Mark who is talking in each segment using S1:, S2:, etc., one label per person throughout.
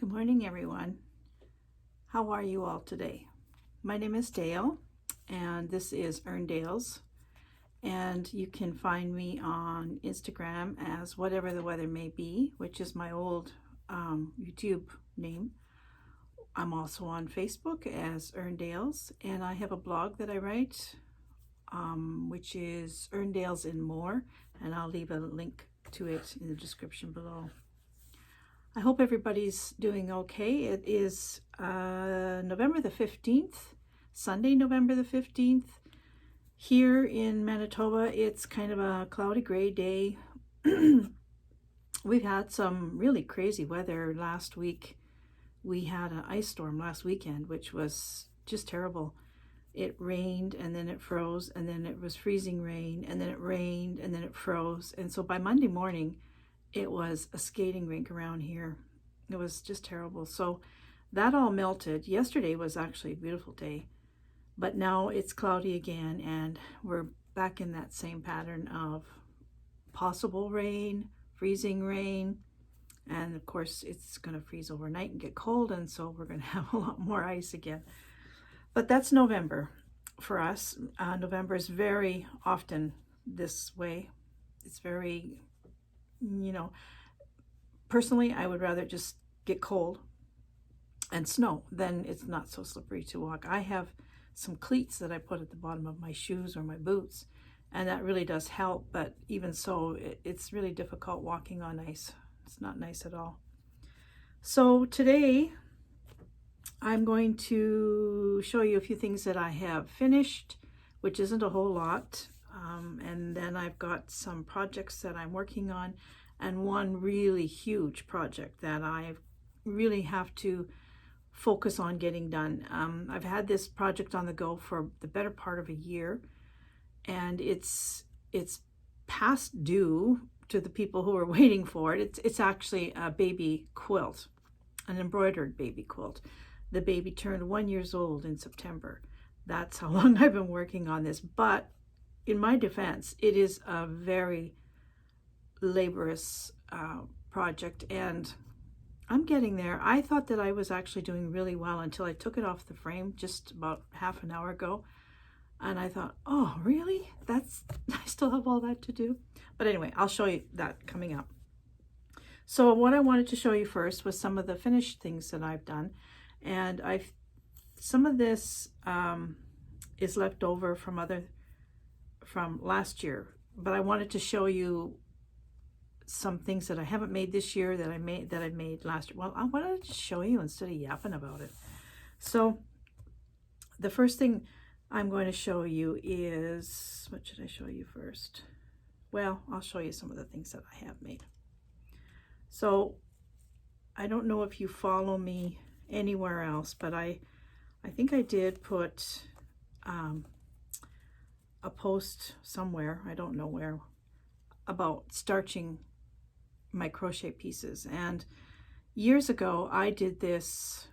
S1: Good morning, everyone. How are you all today? My name is Dale, and this is Dales, and you can find me on Instagram as Whatever the Weather May Be, which is my old YouTube name. I'm also on Facebook as Dales, and I have a blog that I write, which is Dales and More, and I'll leave a link to it in the description below. I hope everybody's doing okay. It is November the 15th, Sunday, November the 15th. Here in Manitoba, it's kind of a cloudy gray day. We've had some really crazy weather last week. We had an ice storm last weekend, which was just terrible. It rained and then it froze, and then it was freezing rain, and then it rained and then it froze. And so by Monday morning, it was a skating rink around here. It was just terrible. So that all melted. Yesterday was actually a beautiful day, but now it's cloudy again, and we're back in that same pattern of possible rain, freezing rain, and of course it's going to freeze overnight and get cold, and so we're going to have a lot more ice again. But that's November for us. November is very often this way. It's very, personally, I would rather just get cold and snow, then it's not so slippery to walk. I have some cleats that I put at the bottom of my shoes or my boots, and that really does help, but even so, it's really difficult walking on ice. It's not nice at all. So today, I'm going to show you a few things that I have finished, which isn't a whole lot. And then I've got some projects that I'm working on, and one really huge project that I really have to focus on getting done. I've had this project on the go for the better part of a year, and it's past due to the people who are waiting for it. It's actually a baby quilt, an embroidered baby quilt. The baby turned 1 year old in September. That's how long I've been working on this, but in my defense, it is a very laborious project, and I'm getting there. I thought that I was actually doing really well until I took it off the frame just about half an hour ago, and I thought, oh, really? I still have all that to do? But anyway, I'll show you that coming up. So what I wanted to show you first was some of the finished things that I've done, and some of this is left over from last year, but I wanted to show you some things that I haven't made this year that I made last year. Well, I wanted to show you instead of yapping about it. So the first thing I'm going to show you is, what should I show you first? Well, I'll show you some of the things that I have made. So I don't know if you follow me anywhere else, but I think I did put a post somewhere, I don't know where, about starching my crochet pieces. And years ago I did this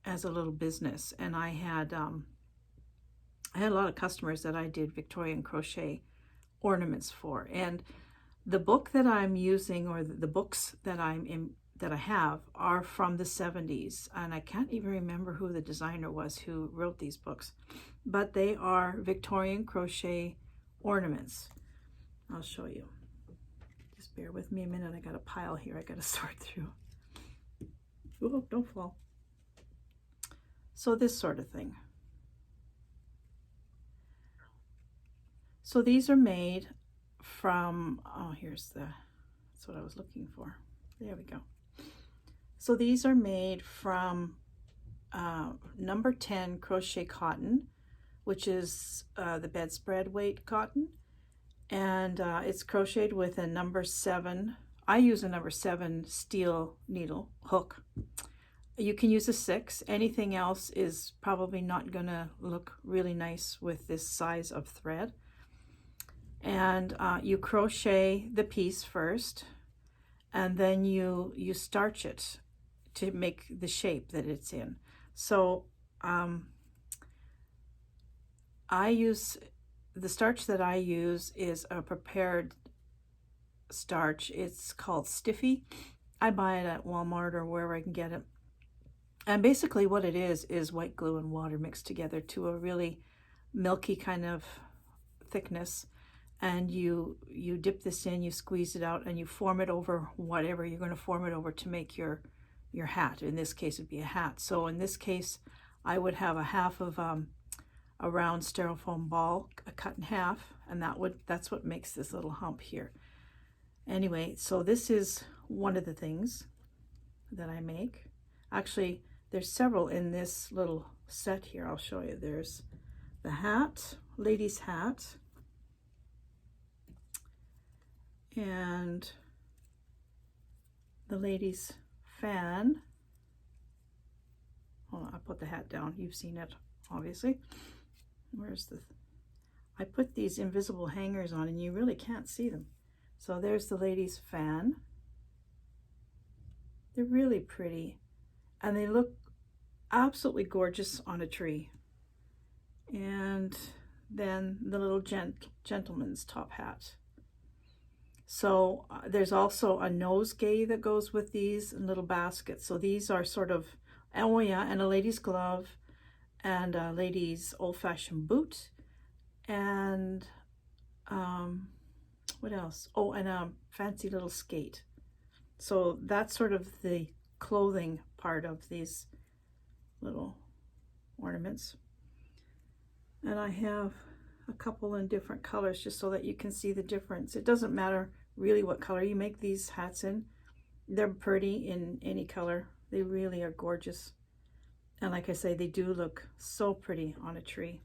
S1: as a little business, and I had a lot of customers that I did Victorian crochet ornaments for. And the book that I'm using, or the books that that I have, are from the 70s, and I can't even remember who the designer was who wrote these books, but they are Victorian crochet ornaments. I'll show you. Just bear with me a minute. I got a pile here I got to sort through. Oh, don't fall. So this sort of thing. So these are made from, that's what I was looking for. There we go. So these are made from number 10 crochet cotton, which is the bedspread weight cotton, and it's crocheted with a number 7. I use a number 7 steel needle hook. You can use a 6. Anything else is probably not gonna look really nice with this size of thread. And you crochet the piece first, and then you starch it to make the shape that it's in. So the starch that I use is a prepared starch. It's called Stiffy. I buy it at Walmart or wherever I can get it. And basically what it is white glue and water mixed together to a really milky kind of thickness. And you dip this in, you squeeze it out, and you form it over whatever you're going to form it over to make your hat. In this case, it'd be a hat. So in this case, I would have a half of a round styrofoam ball, cut in half, and that's what makes this little hump here. Anyway, so this is one of the things that I make. Actually, there's several in this little set here. I'll show you. There's the hat, lady's hat, and the lady's fan. Hold on, I put the hat down. You've seen it, obviously. Where's the... I put these invisible hangers on and you really can't see them. So there's the lady's fan. They're really pretty. And they look absolutely gorgeous on a tree. And then the little gentleman's top hat. So there's also a nosegay that goes with these and little baskets. So these are sort of, oh yeah, and a lady's glove and a lady's old-fashioned boot. And what else? Oh, and a fancy little skate. So that's sort of the clothing part of these little ornaments. And I have a couple in different colors just so that you can see the difference. It doesn't matter really what color you make these hats in. They're pretty in any color. They really are gorgeous. And like I say, they do look so pretty on a tree.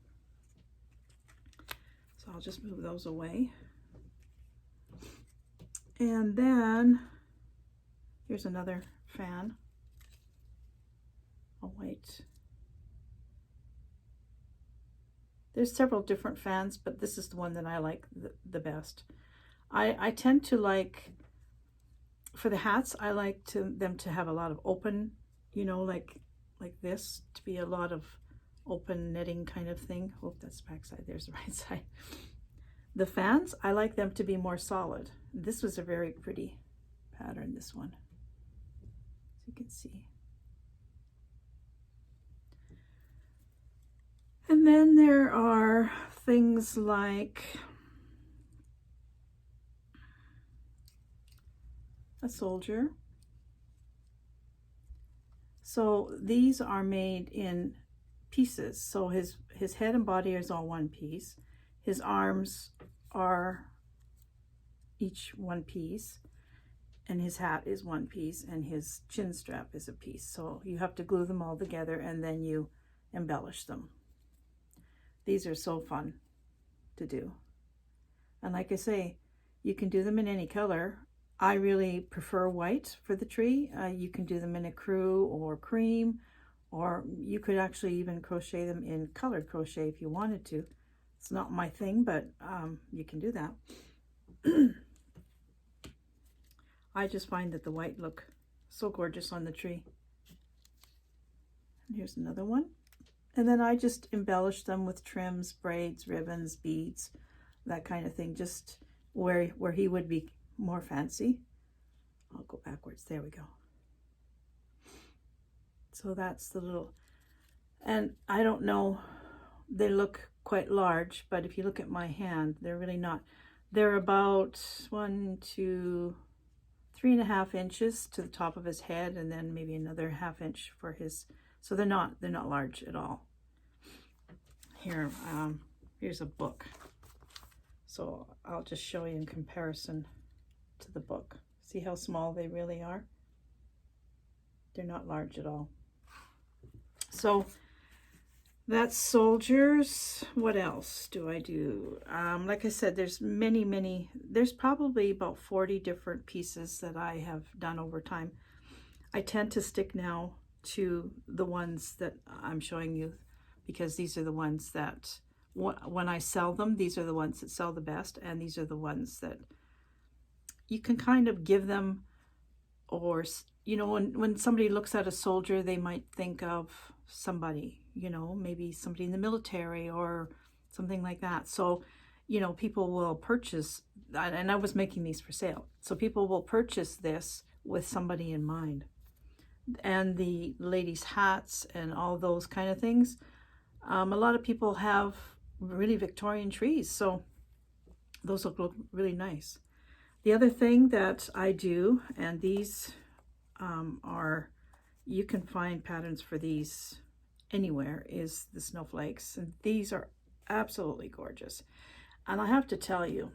S1: So I'll just move those away. And then here's another fan. A white. There's several different fans, but this is the one that I like the best. I tend to like, for the hats, I like them to have a lot of open, you know, like this, to be a lot of open knitting kind of thing. Oh, that's the back side, there's the right side. The fans, I like them to be more solid. This was a very pretty pattern, this one, as you can see. And then there are things like a soldier. So these are made in pieces. So his head and body is all one piece. His arms are each one piece, and his hat is one piece, and his chin strap is a piece. So you have to glue them all together and then you embellish them. These are so fun to do. And like I say, you can do them in any color. I really prefer white for the tree. You can do them in a crew or cream, or you could actually even crochet them in colored crochet if you wanted to. It's not my thing, but you can do that. I just find that the white look so gorgeous on the tree. And here's another one. And then I just embellish them with trims, braids, ribbons, beads, that kind of thing, just where he would be more fancy. I'll go backwards. There we go. So that's the little, and I don't know, they look quite large, but if you look at my hand, they're really not. They're about 3.5 inches to the top of his head, and then maybe another ½ inch for his, so they're not large at all. Here, here's a book. So I'll just show you in comparison to the book. See how small they really are? They're not large at all. So that's soldiers. What else do I do? Like I said, there's many, there's probably about 40 different pieces that I have done over time. I tend to stick now to the ones that I'm showing you, because these are the ones that, when I sell them, these are the ones that sell the best, and these are the ones that you can kind of give them, or, you know, when somebody looks at a soldier, they might think of somebody, you know, maybe somebody in the military or something like that. So, you know, people will purchase, and I was making these for sale, so people will purchase this with somebody in mind. And the ladies' hats and all those kind of things, a lot of people have really Victorian trees, so those look really nice. The other thing that I do, and these are, you can find patterns for these anywhere, is the snowflakes, and these are absolutely gorgeous. And I have to tell you,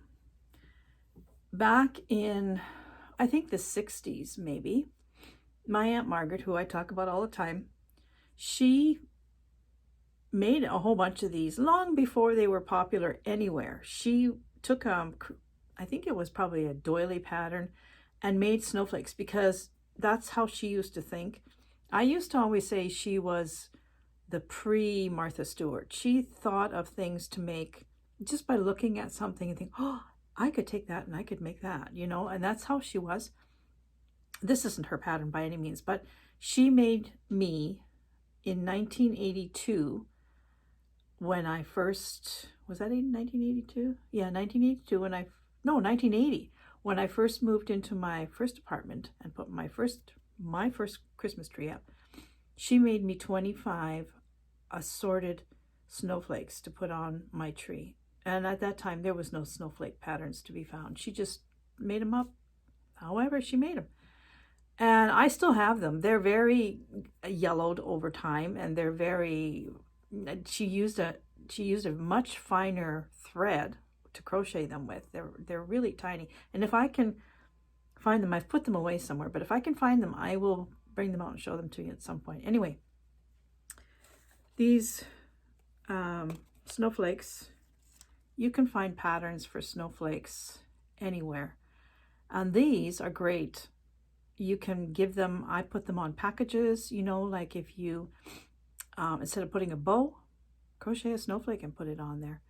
S1: back in, I think the 60s maybe, my Aunt Margaret, who I talk about all the time, she made a whole bunch of these long before they were popular anywhere. She took, I think it was probably a doily pattern, and made snowflakes, because that's how she used to think. I used to always say she was the pre-Martha Stewart. She thought of things to make just by looking at something and think, oh, I could take that and I could make that, you know, and that's how she was. This isn't her pattern by any means, but she made me in 1982, when I first, was that in 1982? Yeah, 1982, 1980, when I first moved into my first apartment and put my first Christmas tree up. She made me 25 assorted snowflakes to put on my tree. And at that time, there was no snowflake patterns to be found. She just made them up however she made them. And I still have them. They're very yellowed over time, and they're very, she used a much finer thread to crochet them with. They're really tiny. And if I can find them, I've put them away somewhere, but if I can find them, I will bring them out and show them to you at some point. Anyway, these snowflakes, you can find patterns for snowflakes anywhere. And these are great. You can give them, I put them on packages, you know, like if you, instead of putting a bow, crochet a snowflake and put it on there.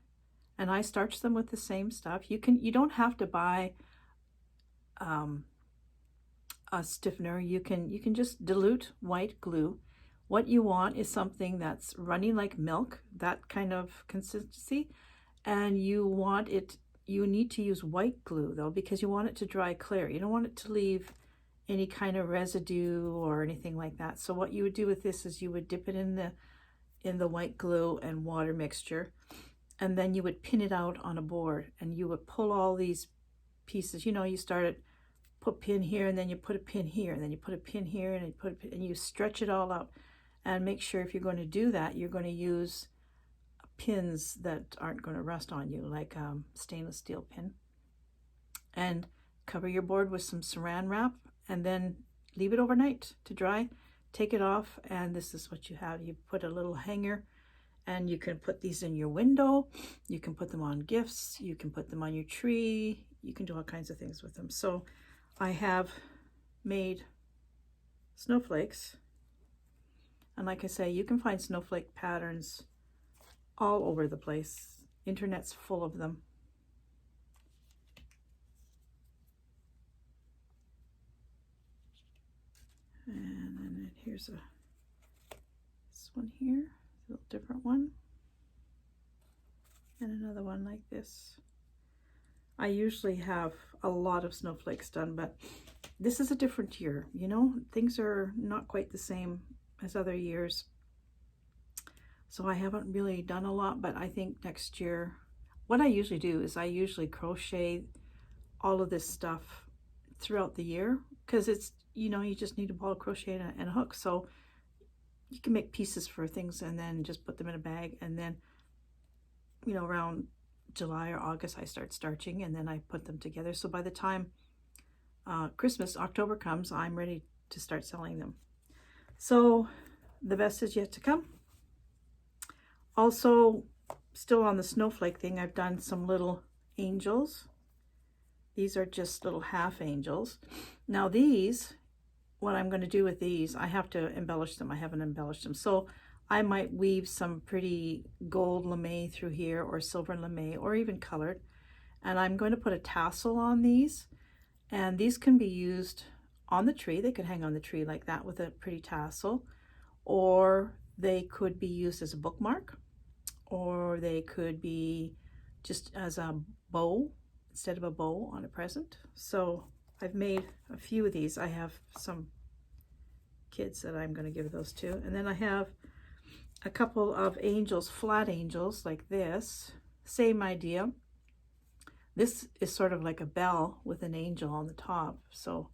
S1: And I starch them with the same stuff. You don't have to buy a stiffener. You can just dilute white glue. What you want is something that's runny like milk, that kind of consistency. And you need to use white glue though, because you want it to dry clear. You don't want it to leave any kind of residue or anything like that. So what you would do with this is you would dip it in the white glue and water mixture, and then you would pin it out on a board, and you would pull all these pieces. You know, you put pin here, and then you put a pin here, and then you put a pin here, and you stretch it all out. And make sure if you're going to do that, you're going to use pins that aren't going to rust on you, like stainless steel pin. And cover your board with some saran wrap, and then leave it overnight to dry. Take it off, and this is what you have. You put a little hanger, and you can put these in your window. You can put them on gifts. You can put them on your tree. You can do all kinds of things with them. So I have made snowflakes. And like I say, you can find snowflake patterns all over the place. Internet's full of them. And then here's this one here, a little different one. And another one like this. I usually have a lot of snowflakes done, but this is a different year. You know, things are not quite the same as other years. So I haven't really done a lot, but I think next year, what I usually do is I usually crochet all of this stuff throughout the year, because it's, you know, you just need a ball of crochet and a hook. So you can make pieces for things and then just put them in a bag. And then, you know, around July or August, I start starching, and then I put them together. So by the time Christmas, October comes, I'm ready to start selling them. So the best is yet to come. Also, still on the snowflake thing, I've done some little angels. These are just little half angels. Now these, what I'm going to do with these, I have to embellish them. I haven't embellished them. So I might weave some pretty gold lame through here, or silver lame, or even colored. And I'm going to put a tassel on these. And these can be used on the tree. They could hang on the tree like that with a pretty tassel. Or they could be used as a bookmark. Or they could be just as a bow, instead of a bow on a present. So I've made a few of these. I have some kids that I'm going to give those to. And then I have a couple of angels, flat angels like this. Same idea. This is sort of like a bell with an angel on the top. So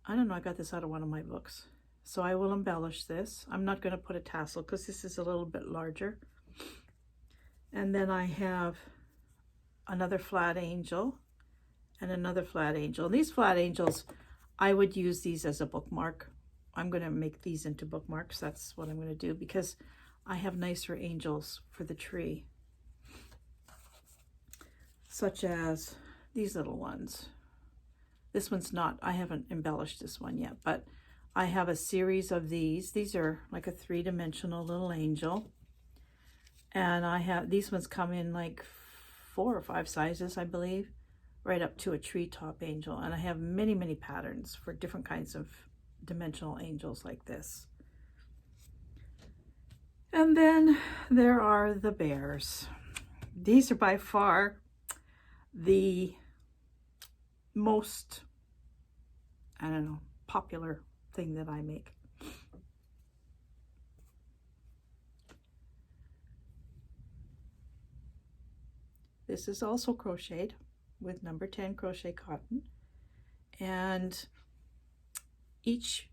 S1: I don't know, I got this out of one of my books. So I will embellish this. I'm not going to put a tassel because this is a little bit larger. And then I have another flat angel and another flat angel. And these flat angels, I would use these as a bookmark. I'm going to make these into bookmarks. That's what I'm going to do because I have nicer angels for the tree. Such as these little ones. This one's not, I haven't embellished this one yet, but I have a series of these. These are like a 3-dimensional little angel. And I have, these ones come in like 4 or 5 sizes, I believe, right up to a treetop angel. And I have many, many patterns for different kinds of dimensional angels like this. And then there are the bears. These are by far the most, I don't know, popular thing that I make. This is also crocheted with number 10 crochet cotton, and each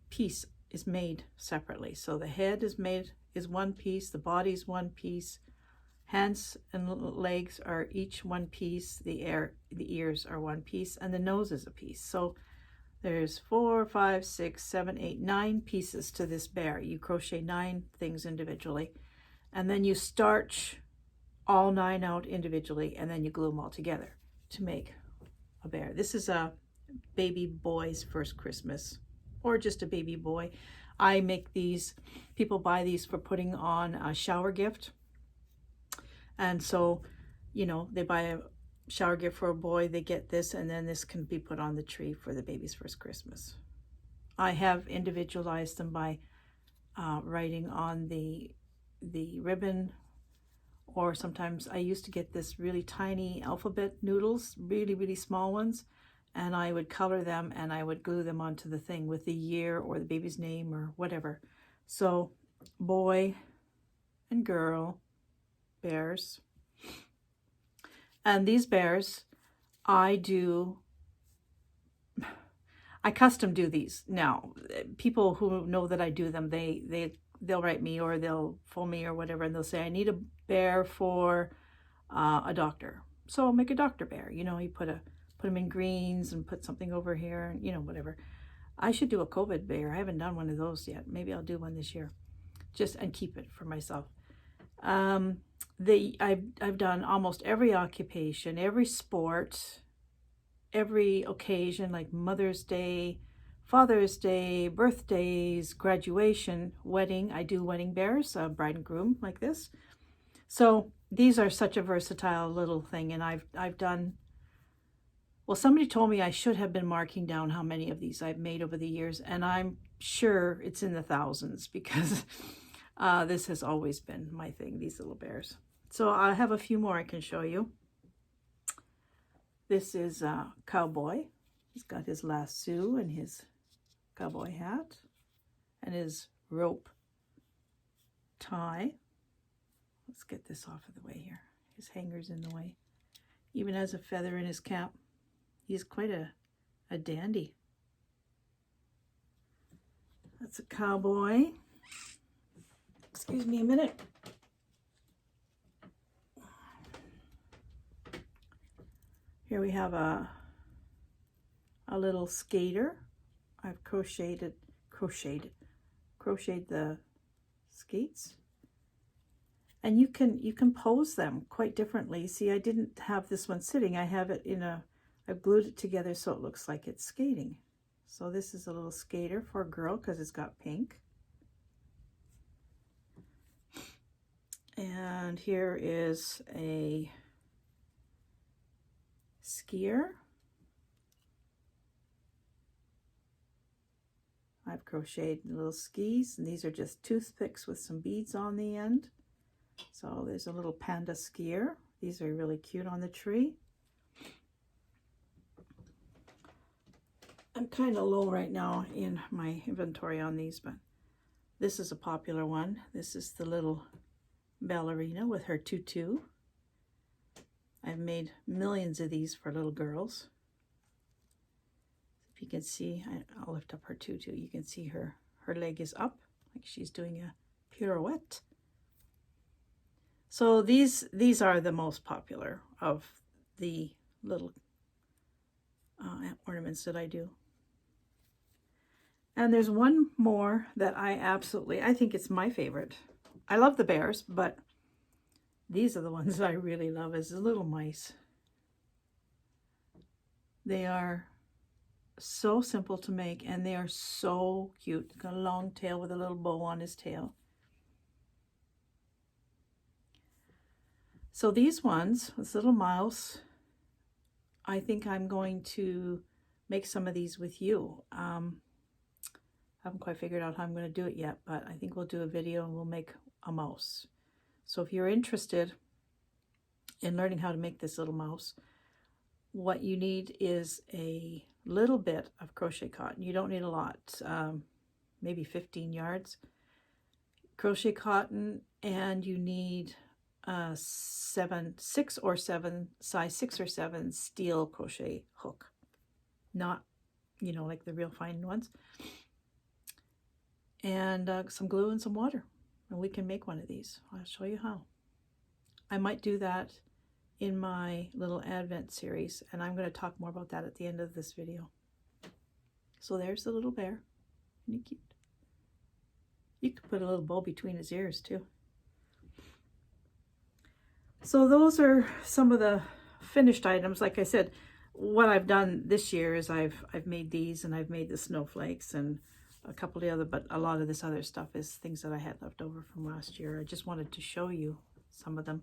S1: piece is made separately. So the head is one piece, the body's one piece, hands and legs are each one piece, the ears are one piece, and the nose is a piece. So there's 4, 5, 6, 7, 8, 9 pieces to this bear. You crochet 9 things individually, and then you starch all 9 out individually, and then you glue them all together to make a bear. This is a baby boy's first Christmas, or just a baby boy. I make these, people buy these for putting on a shower gift. And so, you know, they buy a shower gift for a boy, they get this, and then this can be put on the tree for the baby's first Christmas. I have individualized them by writing on the ribbon, or sometimes I used to get this really tiny alphabet noodles, really, really small ones, and I would color them and I would glue them onto the thing with the year or the baby's name or whatever. So boy and girl bears. And these bears, I custom do these. Now, people who know that I do them, they'll write me or they'll phone me or whatever, and they'll say, I need a bear for a doctor. So I'll make a doctor bear. You know, you put them in greens and put something over here, and you know, whatever. I should do a COVID bear. I haven't done one of those yet. Maybe I'll do one this year, and keep it for myself. I've done almost every occupation, every sport, every occasion, like Mother's Day, Father's Day, birthdays, graduation, wedding. I do wedding bears, bride and groom like this. So these are such a versatile little thing, and I've done, well, somebody told me I should have been marking down how many of these I've made over the years, and I'm sure it's in the thousands because this has always been my thing, these little bears. So I have a few more I can show you. This is a cowboy. He's got his lasso and his cowboy hat and his rope tie. Let's get this off of the way here. His hanger's in the way. Even has a feather in his cap. He's quite a dandy. That's a cowboy. Excuse me a minute. Here we have a little skater. I've crocheted the skates. And you can pose them quite differently. See, I didn't have this one sitting. I have it I've glued it together so it looks like it's skating. So this is a little skater for a girl because it's got pink. And here is a skier. I've crocheted little skis, and these are just toothpicks with some beads on the end. So there's a little panda skier. These are really cute on the tree. I'm kind of low right now in my inventory on these, but this is a popular one. This is the little ballerina with her tutu. I've made millions of these for little girls. If you can see, I'll lift up her tutu. You can see her leg is up, like she's doing a pirouette. So these are the most popular of the little ornaments that I do. And there's one more that I think it's my favorite. I love the bears, but these are the ones that I really love, is the little mice. They are so simple to make, and they are so cute. Got a long tail with a little bow on his tail. So these ones, this little mouse, I think I'm going to make some of these with you. I haven't quite figured out how I'm going to do it yet, but I think we'll do a video and we'll make a mouse. So if you're interested in learning how to make this little mouse, what you need is a little bit of crochet cotton. You don't need a lot, maybe 15 yards crochet cotton, and you need size 6 or 7 steel crochet hook, not, you know, like the real fine ones, and some glue and some water, and we can make one of these. I'll show you how. I might do that in my little Advent series, and I'm going to talk more about that at the end of this video. So there's the little bear. Isn't he cute? You could put a little bow between his ears too. So those are some of the finished items. Like I said, what I've done this year is I've made these, and I've made the snowflakes and a couple of the other, but a lot of this other stuff is things that I had left over from last year. I just wanted to show you some of them.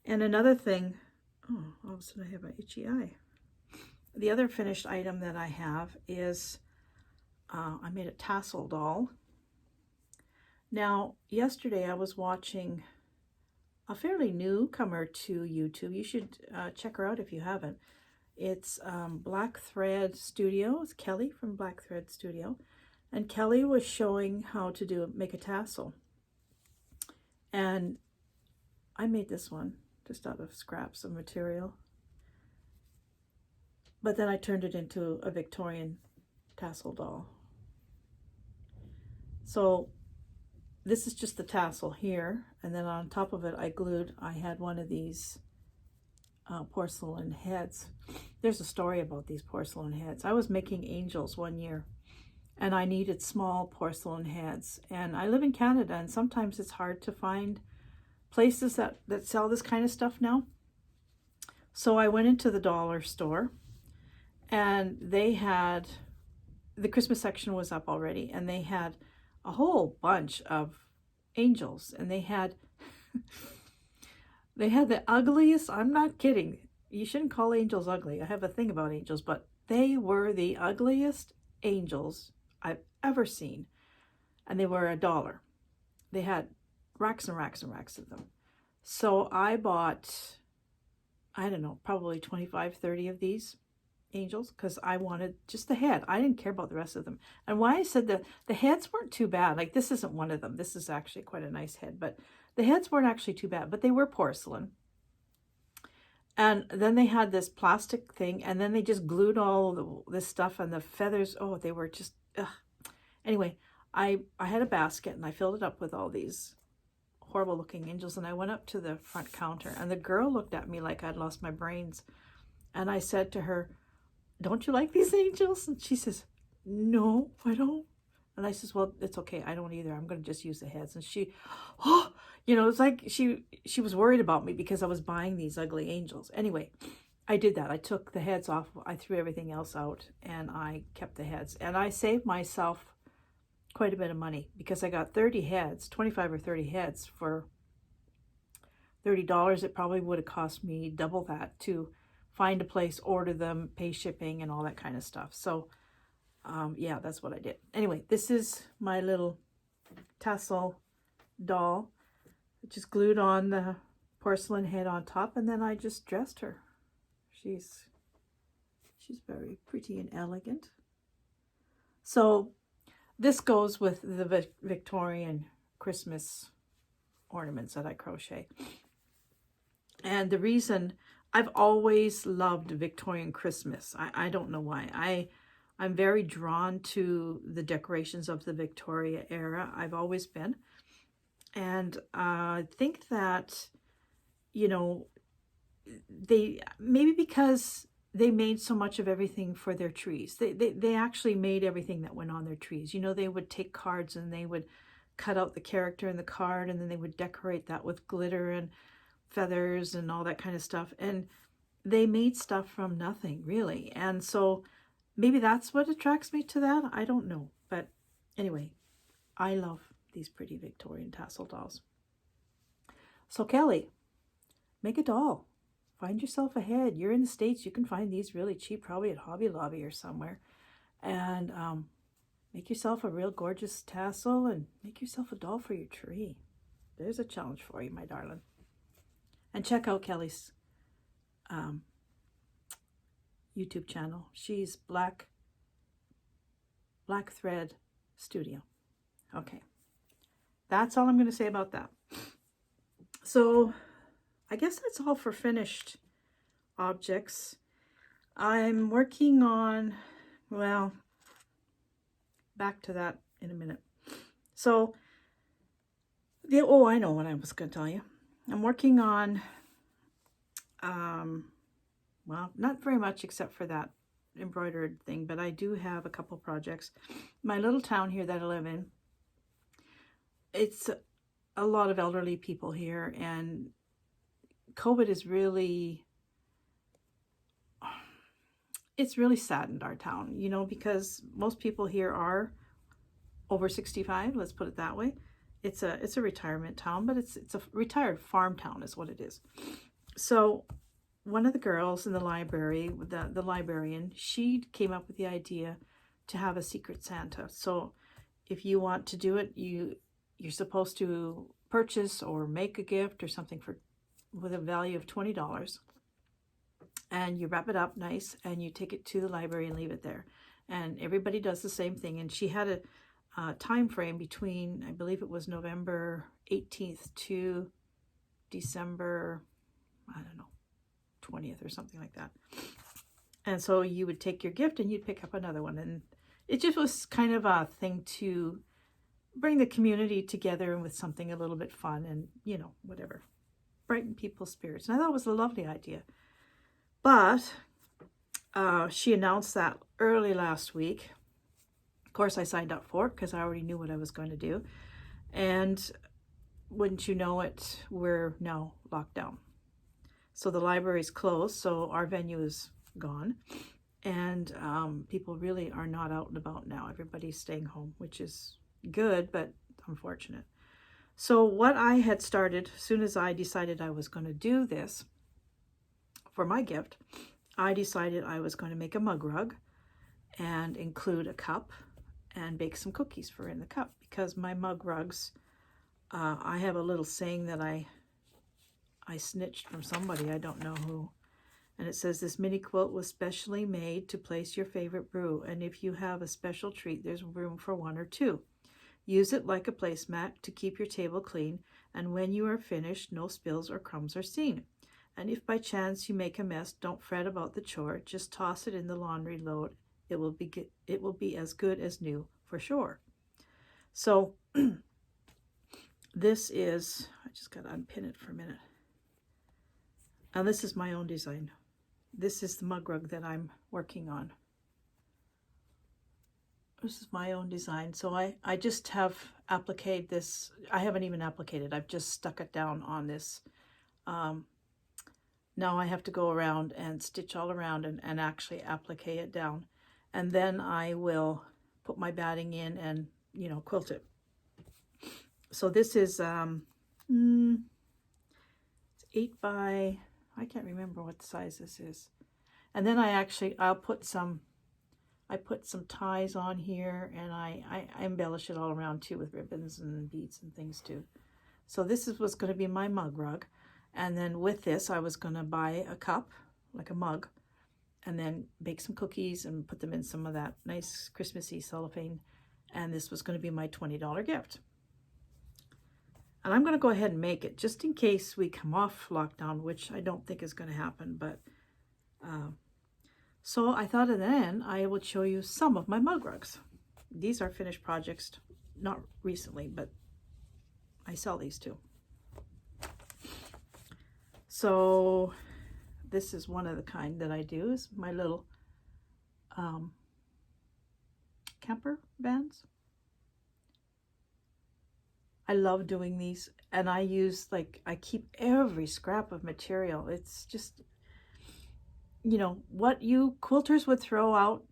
S1: And another thing, oh, all of a sudden I have an itchy eye. The other finished item that I have is, I made a tassel doll. Now, yesterday I was watching a fairly newcomer to YouTube. You should check her out if you haven't. It's Black Thread Studio. It's Kelly from Black Thread Studio. And Kelly was showing how to make a tassel. And I made this one just out of scraps of material. But then I turned it into a Victorian tassel doll. So this is just the tassel here, and then on top of it I had one of these porcelain heads. There's a story about these porcelain heads. I was making angels one year, and I needed small porcelain heads. And I live in Canada, and sometimes it's hard to find places that sell this kind of stuff now. So I went into the dollar store, and they had, the Christmas section was up already, and they had a whole bunch of angels, and they had the ugliest, I'm not kidding, you shouldn't call angels ugly. I have a thing about angels, but they were the ugliest angels I've ever seen, and they were $1. They had racks and racks and racks of them. So I bought, I don't know, probably 25, 30 of these angels, because I wanted just the head. I didn't care about the rest of them. And why I said that the heads weren't too bad, like this isn't one of them, this is actually quite a nice head, but the heads weren't actually too bad, but they were porcelain. And then they had this plastic thing, and then they just glued all this stuff, and the feathers, oh, they were just, ugh. Anyway, I had a basket, and I filled it up with all these horrible looking angels, and I went up to the front counter, and the girl looked at me like I'd lost my brains. And I said to her, "Don't you like these angels?" And she says, "No, I don't." And I says, "Well, it's okay. I don't either. I'm going to just use the heads." And she, oh, you know, it's like she was worried about me because I was buying these ugly angels. Anyway, I did that. I took the heads off. I threw everything else out, and I kept the heads. And I saved myself quite a bit of money because I got 30 heads, 25 or 30 heads for $30. It probably would have cost me double that to find a place, order them, pay shipping, and all that kind of stuff. So yeah, that's what I did. Anyway, this is my little tassel doll. I just glued on the porcelain head on top, and then I just dressed her. She's very pretty and elegant. So this goes with the Victorian Christmas ornaments that I crochet. And the reason, I've always loved Victorian Christmas. I don't know why. I'm very drawn to the decorations of the Victoria era. I've always been. And I think that, you know, maybe because they made so much of everything for their trees. They actually made everything that went on their trees. You know, they would take cards and they would cut out the character in the card, and then they would decorate that with glitter and feathers and all that kind of stuff. And they made stuff from nothing, really. And so maybe that's what attracts me to that. I don't know. But anyway, I love these pretty Victorian tassel dolls. So Kelly, make a doll. Find yourself a head. You're in the States. You can find these really cheap, probably at Hobby Lobby or somewhere. And make yourself a real gorgeous tassel and make yourself a doll for your tree. There's a challenge for you, my darling. And check out Kelly's YouTube channel. She's Black Thread Studio. Okay. That's all I'm going to say about that. So I guess that's all for finished objects. I'm working on, well, back to that in a minute. So, I know what I was going to tell you. I'm working on, well, not very much except for that embroidered thing, but I do have a couple projects. My little town here that I live in, it's a lot of elderly people here, and COVID is really, it's really saddened our town, you know, because most people here are over 65, let's put it that way. It's a retirement town, but it's a retired farm town is what it is. So one of the girls in the library, the librarian, she came up with the idea to have a secret Santa. So if you want to do it, you're supposed to purchase or make a gift or something with a value of $20, and you wrap it up nice and you take it to the library and leave it there. And everybody does the same thing. And she had a time frame between, I believe it was November 18th to December, I don't know, 20th or something like that. And so you would take your gift and you'd pick up another one. And it just was kind of a thing to bring the community together with something a little bit fun and, you know, whatever. Brighten people's spirits. And I thought it was a lovely idea. But she announced that early last week. Of course, I signed up for it because I already knew what I was going to do. And wouldn't you know it, we're now locked down. So the library's closed, so our venue is gone. And people really are not out and about now. Everybody's staying home, which is good, but unfortunate. So what I had started, as soon as I decided I was going to do this for my gift, I decided I was going to make a mug rug and include a cup and bake some cookies for in the cup, because my mug rugs, I have a little saying that I snitched from somebody, I don't know who, and it says, this mini quilt was specially made to place your favorite brew, and if you have a special treat, there's room for one or two. Use it like a placemat to keep your table clean, and when you are finished, no spills or crumbs are seen. And if by chance you make a mess, don't fret about the chore. Just toss it in the laundry load. It will be as good as new for sure. So this is, I just got to unpin it for a minute. And this is my own design. This is the mug rug that I'm working on. This is my own design. So I just have appliqued this. I haven't even appliqued it. I've just stuck it down on this. Now I have to go around and stitch all around and actually applique it down. And then I will put my batting in and, you know, quilt it. So this is it's 8 by, I can't remember what size this is. And then I put some ties on here, and I embellish it all around too with ribbons and beads and things too. So this was going to be my mug rug. And then with this, I was going to buy a cup, like a mug, and then bake some cookies and put them in some of that nice Christmassy cellophane. And this was going to be my $20 gift. And I'm going to go ahead and make it just in case we come off lockdown, which I don't think is going to happen. But so I thought then I would show you some of my mug rugs. These are finished projects, not recently, but I sell these too. So this is one of the kind that I do, is my little camper vans. I love doing these, and I use, like, I keep every scrap of material. It's just, you know, what you quilters would throw out,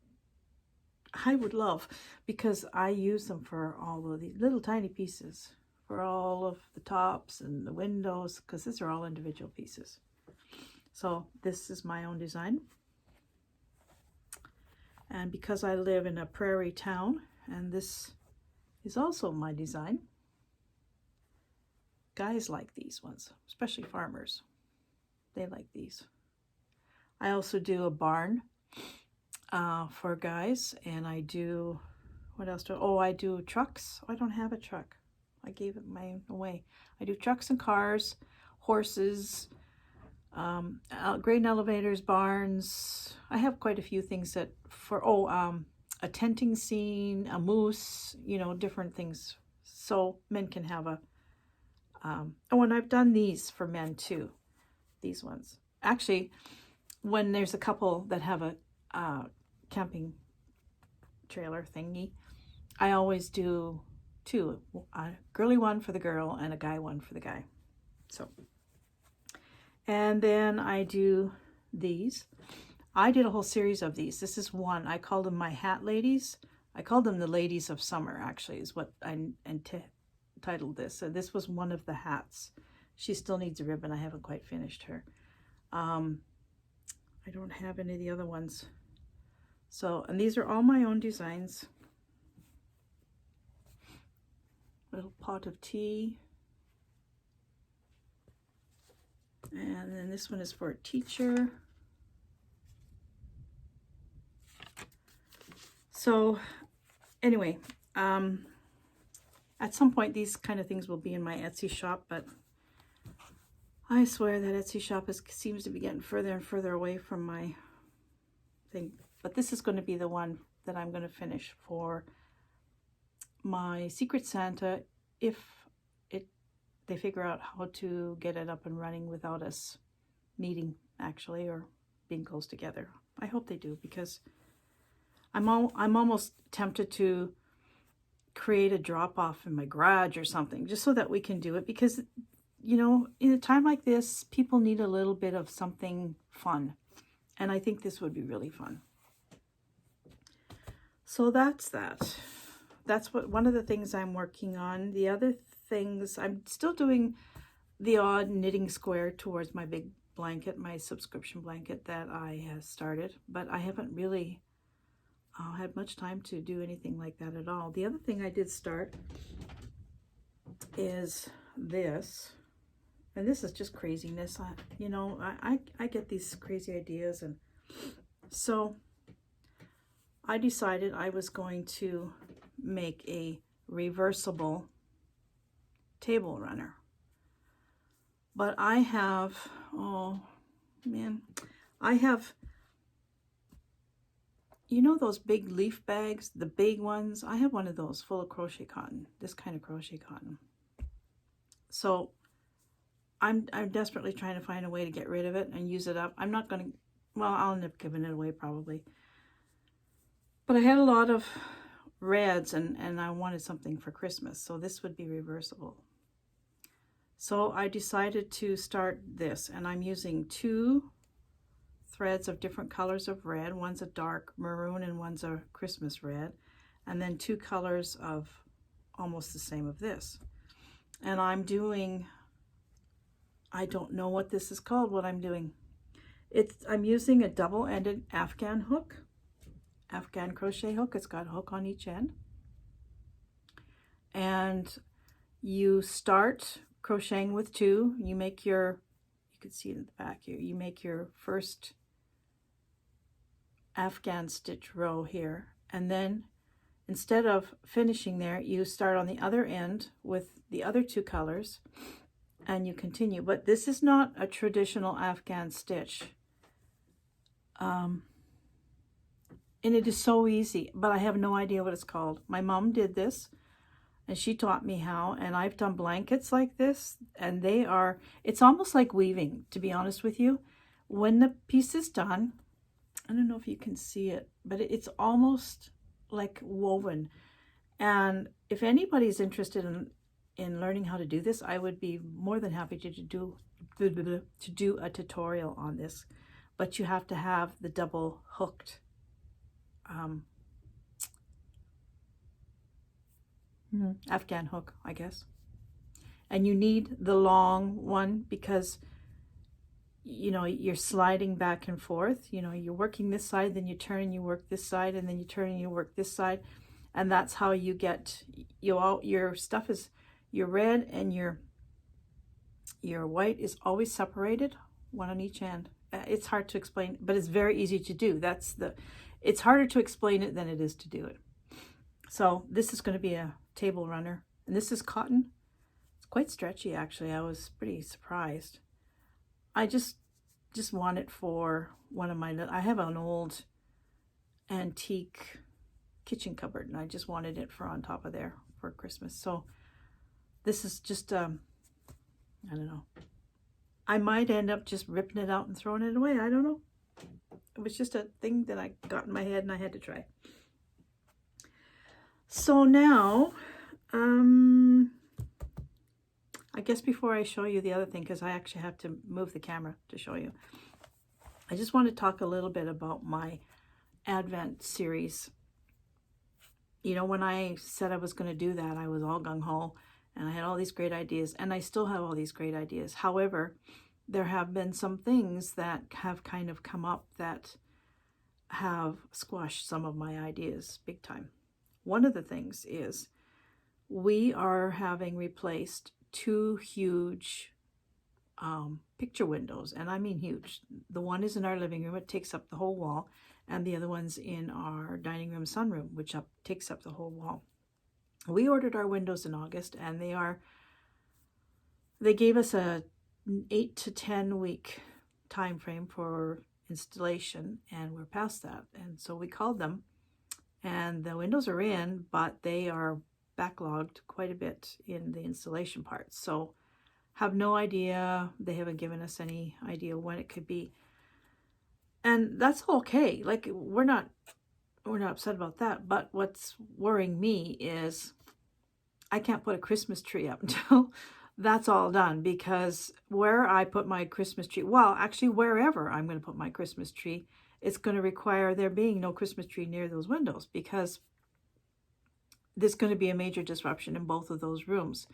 S1: I would love, because I use them for all of these little tiny pieces, for all of the tops and the windows, because these are all individual pieces. So this is my own design. And because I live in a prairie town, and this is also my design, guys like these ones, especially farmers. They like these. I also do a barn for guys, and I do, what else do I do trucks. I don't have a truck. I gave it my away. I do trucks and cars, horses, grain elevators, barns. I have quite a few things that for, a tenting scene, a moose, you know, different things. So men can have a, oh, and I've done these for men too. These ones. Actually, when there's a couple that have a camping trailer thingy, I always do two. A girly one for the girl and a guy one for the guy. So, and then I do these. I did a whole series of these. This is one. I called them my hat ladies. I called them the ladies of summer, actually, is what I titled this. So this was one of the hats. She still needs a ribbon. I haven't quite finished her. I don't have any of the other ones. So, and these are all my own designs. Little pot of tea. And then this one is for a teacher. So anyway, at some point these kind of things will be in my Etsy shop, but I swear that Etsy shop seems to be getting further and further away from my thing. But this is going to be the one that I'm going to finish for my Secret Santa, if they figure out how to get it up and running without us meeting, actually, or being close together. I hope they do, because I'm almost tempted to create a drop-off in my garage or something, just so that we can do it, because, you know, in a time like this, people need a little bit of something fun, and I think this would be really fun. So that's that. That's one of the things I'm working on. The other things, I'm still doing the odd knitting square towards my big blanket, my subscription blanket that I have started, but I haven't really had much time to do anything like that at all. The other thing I did start is this, and this is just craziness. I get these crazy ideas, and so I decided I was going to make a reversible table runner. But I have, oh man, I have, you know those big leaf bags, the big ones? I have one of those full of crochet cotton, this kind of crochet cotton. So I'm desperately trying to find a way to get rid of it and use it up. I'm not going to, well, I'll end up giving it away probably. But I had a lot of reds, and I wanted something for Christmas, so this would be reversible. So I decided to start this, and I'm using 2 threads of different colors of red. One's a dark maroon and one's a Christmas red, and then 2 colors of almost the same of this. And I'm doing, I don't know what this is called, what I'm doing. I'm using a double-ended Afghan hook, Afghan crochet hook. It's got a hook on each end. And you start crocheting with 2. You make your, you can see it in the back here, you make your first Afghan stitch row here, and then instead of finishing there, you start on the other end with the other two colors and you continue. But this is not a traditional Afghan stitch. And it is so easy, but I have no idea what it's called. My mom did this and she taught me how, and I've done blankets like this, and it's almost like weaving, to be honest with you. When the piece is done, I don't know if you can see it, but it's almost like woven. And if anybody's interested in learning how to do this, I would be more than happy to do a tutorial on this. But you have to have the double hooked Afghan hook, I guess. And you need the long one because, you know, you're sliding back and forth. You know, you're working this side, then you turn and you work this side, and then you turn and you work this side. And that's how you get, your stuff is, your red and your white is always separated, one on each end. It's hard to explain, but it's very easy to do. It's harder to explain it than it is to do it. So this is going to be a table runner, and this is cotton. It's quite stretchy, actually. I was pretty surprised. I just want it for one of my, I have an old antique kitchen cupboard, and I just wanted it for on top of there for Christmas. So this is just, I don't know. I might end up just ripping it out and throwing it away. I don't know. It was just a thing that I got in my head and I had to try. So now, I guess before I show you the other thing, because I actually have to move the camera to show you, I just want to talk a little bit about my Advent series. You know, when I said I was going to do that, I was all gung-ho, and I had all these great ideas, and I still have all these great ideas. However, there have been some things that have kind of come up that have squashed some of my ideas big time. One of the things is we are having replaced two huge picture windows, and I mean huge. The one is in our living room, it takes up the whole wall, and the other one's in our dining room sunroom, which takes up the whole wall. We ordered our windows in August, and they gave us a 8 to 10 week time frame for installation, and we're past that. And so we called them, and the windows are in, but they are backlogged quite a bit in the installation part. So have no idea. They haven't given us any idea when it could be. And that's okay. Like, we're not upset about that. But what's worrying me is I can't put a Christmas tree up until that's all done, because where I put my Christmas tree, well, actually wherever I'm going to put my Christmas tree, it's going to require there being no Christmas tree near those windows, because there's going to be a major disruption in both of those rooms.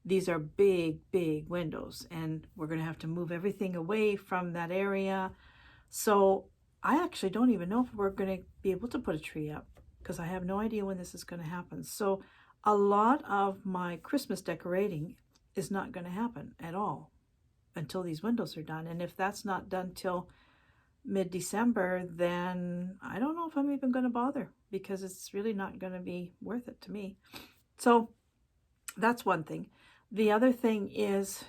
S1: These are big, big windows, and we're going to have to move everything away from that area. So I actually don't even know if we're going to be able to put a tree up, because I have no idea when this is going to happen. So a lot of my Christmas decorating is not going to happen at all until these windows are done. And if that's not done till mid-December, then I don't know if I'm even going to bother, because it's really not going to be worth it to me. So that's one thing. The other thing is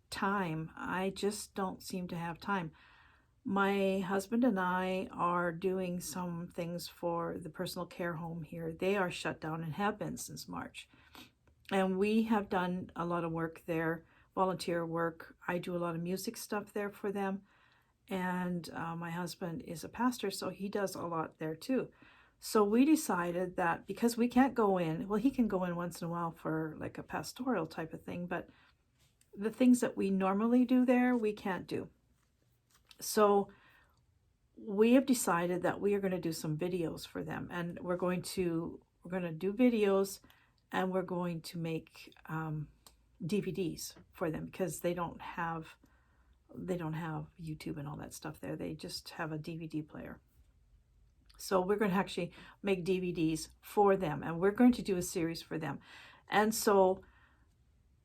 S1: time. I just don't seem to have time. My husband and I are doing some things for the personal care home here. They are shut down and have been since March. And we have done a lot of work there, volunteer work. I do a lot of music stuff there for them. And my husband is a pastor, so he does a lot there too. So we decided that because we can't go in, well, he can go in once in a while for like a pastoral type of thing, but the things that we normally do there, we can't do. So we have decided that we are going to do some videos for them, and we're going to do videos, and we're going to make DVDs for them, because they don't have YouTube and all that stuff there. They just have a DVD player. So we're going to actually make DVDs for them, and we're going to do a series for them. And so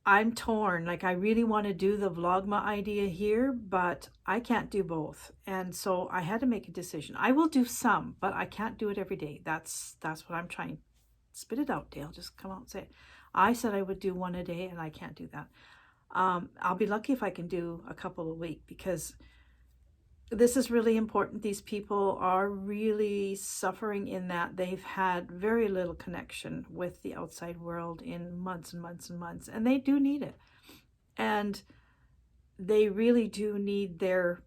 S1: I'm torn. Like, I really want to do the Vlogma idea here, but I can't do both. And so I had to make a decision. I will do some, but I can't do it every day. That's what I'm trying. Spit it out, Dale. Just come out and say it. I said I would do one a day, and I can't do that. I'll be lucky if I can do a couple a week, because this is really important. These people are really suffering in that they've had very little connection with the outside world in months and months and months, and they do need it. And they really do need their,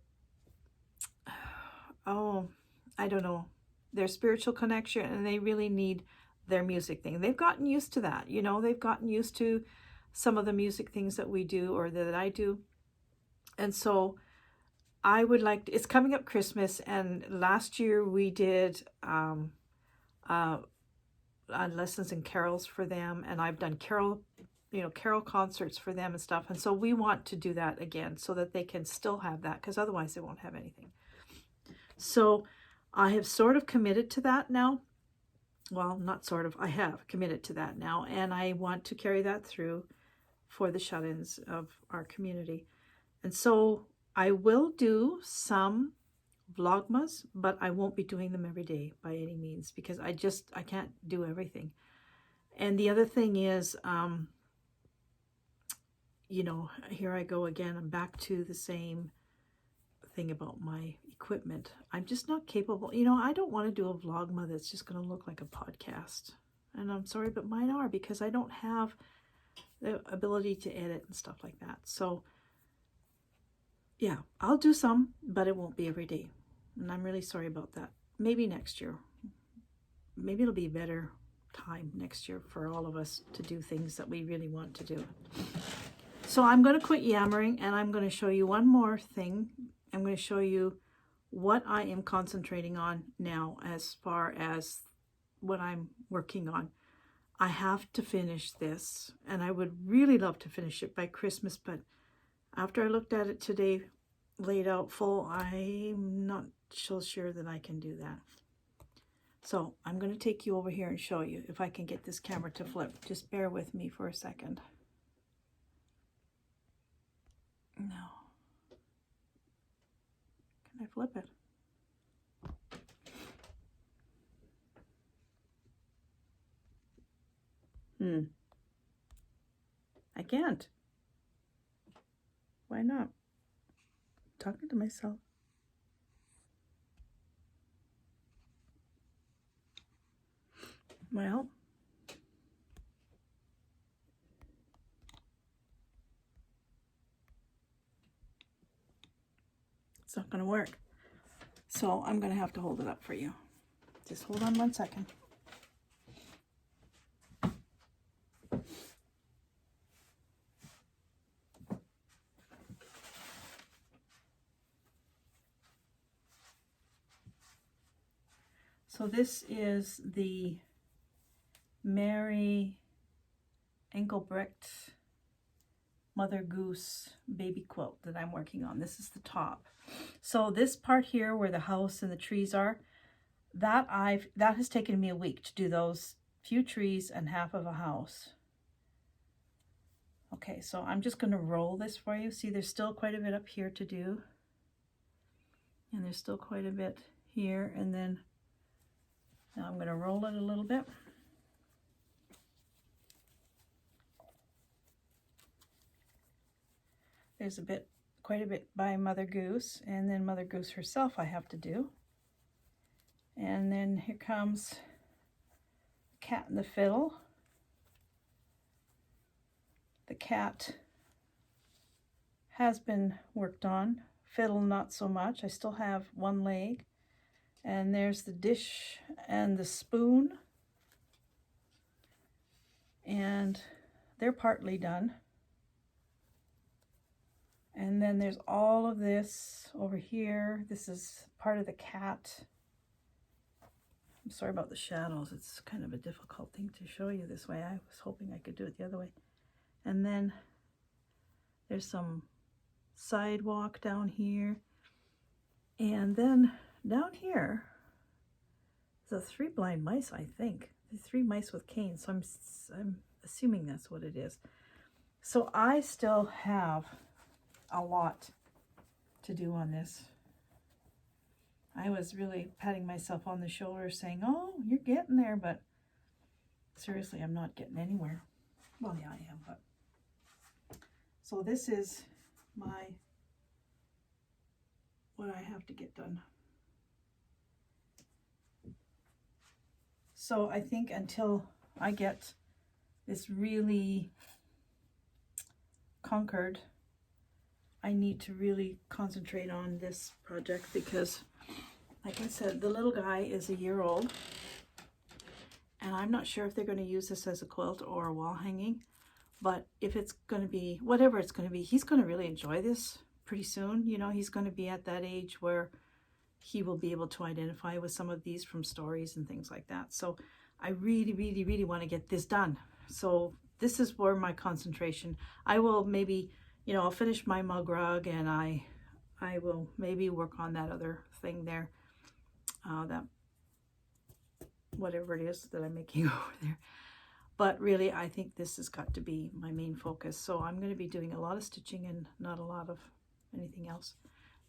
S1: oh, I don't know, their spiritual connection, and they really need their music thing. They've gotten used to that, you know, they've gotten used to some of the music things that we do, or that I do. And so I would like to, it's coming up Christmas, and last year we did lessons and carols for them, and I've done carol concerts for them and stuff. And so we want to do that again so that they can still have that, because otherwise they won't have anything. So I have sort of committed to that now. Well, not sort of, I have committed to that now, and I want to carry that through for the shut-ins of our community. And so I will do some Vlogmas, but I won't be doing them every day by any means, because I can't do everything. And the other thing is, you know, here I go again. I'm back to the same thing about my equipment. I'm just not capable. You know, I don't want to do a Vlogma that's just going to look like a podcast. And I'm sorry, but mine are, because I don't have the ability to edit and stuff like that. So yeah, I'll do some, but it won't be every day. And I'm really sorry about that. Maybe next year. Maybe it'll be a better time next year for all of us to do things that we really want to do. So I'm going to quit yammering, and I'm going to show you one more thing. I'm going to show you what I am concentrating on now as far as what I'm working on. I have to finish this, and I would really love to finish it by Christmas, but after I looked at it today, laid out full, I'm not so sure that I can do that. So I'm going to take you over here and show you if I can get this camera to flip. Just bear with me for a second. No. Can I flip it? I can't. Why not? I'm talking to myself. Well, it's not going to work. So I'm going to have to hold it up for you. Just hold on 1 second. So this is the Mary Engelbrecht Mother Goose baby quilt that I'm working on. This is the top. So this part here where the house and the trees are, that has taken me a week to do those few trees and half of a house. Okay, so I'm just going to roll this for you. See, there's still quite a bit up here to do. And there's still quite a bit here. And then now I'm going to roll it a little bit. There's quite a bit by Mother Goose, and then Mother Goose herself I have to do. And then here comes the cat and the fiddle. The cat has been worked on, fiddle not so much. I still have one leg. And there's the dish and the spoon. And they're partly done. And then there's all of this over here. This is part of the cat. I'm sorry about the shadows. It's kind of a difficult thing to show you this way. I was hoping I could do it the other way. And then there's some sidewalk down here. And then down here, the 3 blind mice, I think. The 3 mice with canes. So I'm assuming that's what it is. So I still have a lot to do on this. I was really patting myself on the shoulder saying, oh, you're getting there, but seriously, I'm not getting anywhere. Well, yeah, I am, but. So this is what I have to get done. So I think until I get this really conquered, I need to really concentrate on this project because, like I said, the little guy is a year old, and I'm not sure if they're going to use this as a quilt or a wall hanging, but if it's going to be, whatever it's going to be, he's going to really enjoy this pretty soon. You know, he's going to be at that age where he will be able to identify with some of these from stories and things like that. So I really, really, really want to get this done. So this is where my concentration, I will maybe, you know, I'll finish my mug rug and I will maybe work on that other thing there, that whatever it is that I'm making over there. But really, I think this has got to be my main focus. So I'm going to be doing a lot of stitching and not a lot of anything else.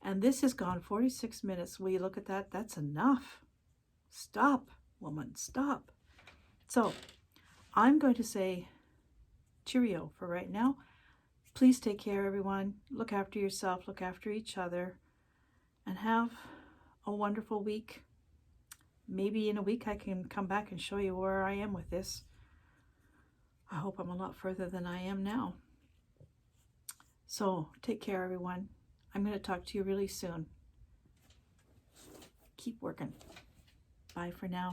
S1: And this has gone 46 minutes. Will you look at that? That's enough. Stop, woman, stop. So I'm going to say cheerio for right now. Please take care, everyone. Look after yourself, look after each other, and have a wonderful week. Maybe in a week I can come back and show you where I am with this. I hope I'm a lot further than I am now. So take care, everyone. I'm going to talk to you really soon. Keep working. Bye for now.